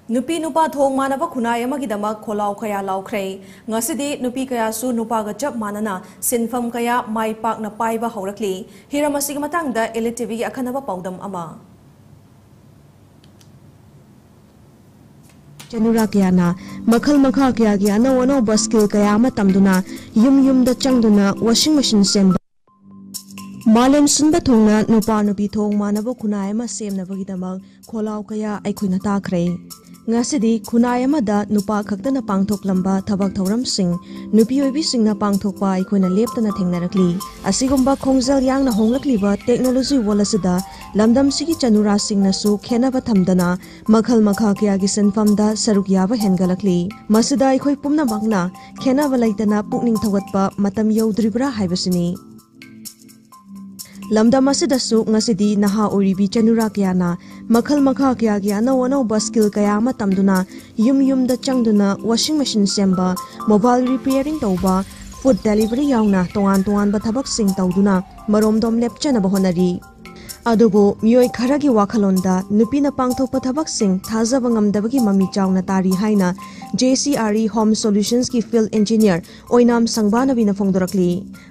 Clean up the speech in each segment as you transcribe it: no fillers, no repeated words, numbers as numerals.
Nupi nupa thong manaba khunai amagidama kholau khaya laukhrai ngasidi nupi kayasu nupaga chap manana sinpham kaya mai pakna paiba haurakli hiramasi gi matangda ELITETV gi akhanaba paudam ama Janura kayana makhal makha kaya gi anaw baskil kaya matamduna yum da changduna washing machine semba Malem sunba thongna nupa nupi thong manaba khunai ma semnabagidama kholau kaya aikhuina takhrei ngasidi khunai amada nupa khaktana pangthoklamba thabak thauramsing nupi oibisingna pangthokpa aikhoina leptana thengnarakli asigumba khongjal yangna honglakliba technology walasida lamdam sigi chanura singnasu khenaba thamdana makhal makha kya gi sinpham da saruk yaba hengalakli masida aikhoi pumna makna khenaba laitana pukning thawatpa matam yaudribra haibasini Lamdam asidasu ngasidi naha oribi chanura kyana makhal makha kya gi anaw baskil kaya matamduna yum da changduna washing machine semba mobile repairing tawba food delivery yauna toan ba thabak sing tawduna maromdom lepchana bahonari adubu miyoi kharagi wakhalonda nupina pangthokpa thabak sing thajaba ngamdabagi mami chawna tari haina JCRE Home Solutions ki field engineer oinam sangbana bina phongdorakli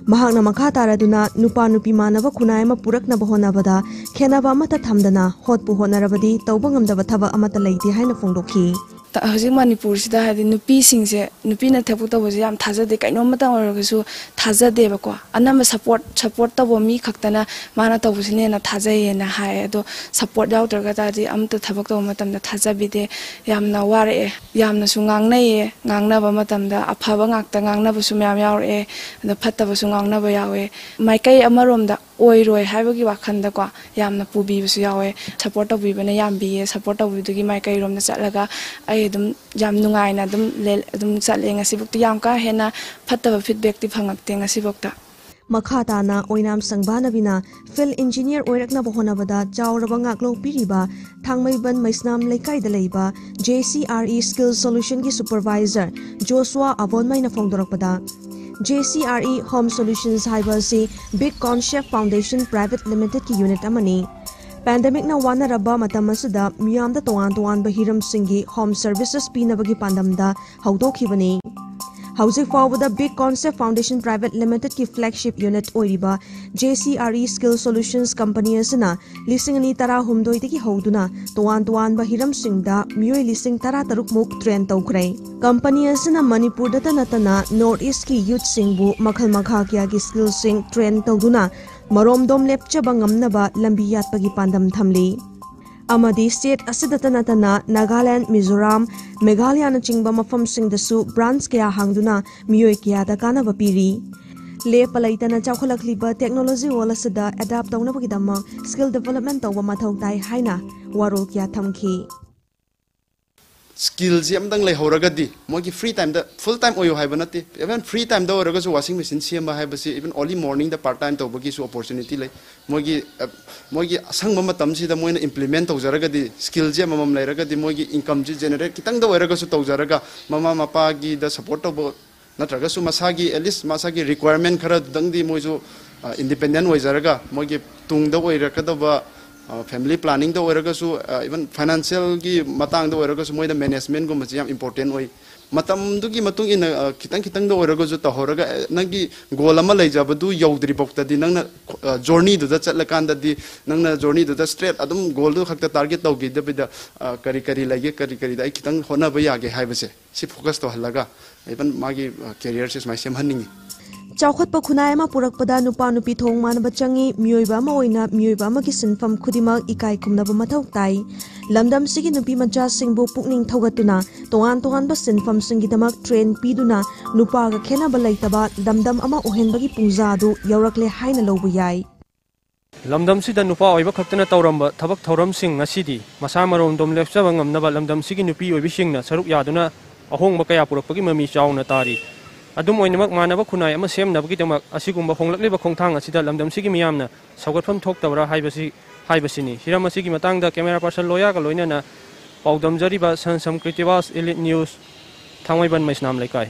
mahakna makha taraduna nupa nupi manaba khunai ma purakna bahonabada khenaba mata thamdana hotpu honarabadi tawba ngamdaba thaba amata leiti haina phongdokhi Hajing Manipur sida hadi nupi singse nupi na thapuk tawse yam thajade kaino mata oragasu thajade bakwa anama support tabo mi khaktana mana tawsine na thajaye na hai ado support yaudraga tadi amta thabak taw matamda thajabide yamna ware yamna su ngangnaba matamda aphaba ngakta ngangnaba su myam yaure ado phattaba su ngangnaba yawe maikai amaromda oiroi haibagi wakhanda kwa yamna pubi su yawe support tawbibana yambiye support tawbidugi maikai romda chatlaga dum jam nungaina dum chatle ngasibukti yam ka hena phattaba feedback ti phangakte ngasibukta Makhatana oinam sangbana bina field engineer oirakna bahonabada chawraba ngaklo piriba thangmaiban maisnam laikai da leiba JCRE skill solution ki supervisor Joshua Avonmaina phongdorakpada JCRE Home Solutions haibasi Big Concept Foundation Private Limited ki unit amani Pandemic na wanaraba matamasida miyamda toan bahiram singi home services pinabagi pandamda haudokhibani Housing Forward Big Concept Foundation Private Limited ki flagship unit oiriba JCRE Skill Solutions Company asina lisingani tara humdoi tiki hauduna toan bahiram singda miyoi lising tara taruk muk train tawkrai company asina Manipur data natana North East ki youth singbu makhal makha kya ki skill sing train tawduna maromdom lepchaba ngamnaba lambi yatpagi pandam thamli Amadi state asidata natana Nagaland, Mizoram, Meghalaya na chingba mafam singdasu branch kaya hangduna miyoi kayada kanaba piri. Le palaitana chawkhalakliba technology walasida adapt tawnabagidama skill development tawba mathau tai haina warol kya thamki. Skills yamdang lay horagadi mogi free time da full time oyo haibanati even free time da oraga so washing machine siamba haibasi even early morning da part time tawbagi so opportunity lay mogi asangba matam si da moina implement tawjaragadi skills yamam lairagadi mogi income ji generate kitang da oraga so tawjaraga mama mapa gi da support tawbo natraga so masagi at least masagi requirement khara dangdi moiso independent oijaraga mogi tungda oirakadaba family planning da oiragasu even financial gi matang da oiragasu moida management go macham important oi matam du gi matung in kitang da oiragasu ta horaga nangi goal ama leijabadu yaudri bokta di nangna journey du da chatla kan da di nangna journey du da straight adum goal du khakta target taw gi da bida kari lagi kari da kitang hona ba yage haibase si focus to halaga even magi career is my same haningi Chawkhatpa khunai ma purakpada nupa nupi thong manaba changi miyoiba ma oina miyoiba ma ki sinpham khudimak ikai khumnaba mathau tai lamdam sigi nupi macha singbu pukning thogatuna toan ba sinpham singi damak train piduna nupa ga khena ba laitaba damdam ama ohenbagi pungja du yaurakle haina lobu yai lamdam sida nupa oiba khaktana tawramba thabak thauram sing ngasidi masa marom dom lepchaba ngamnaba lamdam sigi nupi oibi singna saruk yaduna ahongba kaya purakpagi mami chawna tari adum oinamak manaba khunai ama semnabagi damak asigumba honglakliba khongthang asida lamdam sigi miyamna saugatpham thoktabra haibasini hiramasi matangda camera person loya ga loinana paudam jariba sansam kritivas elite news thangmaiban maisnam laikai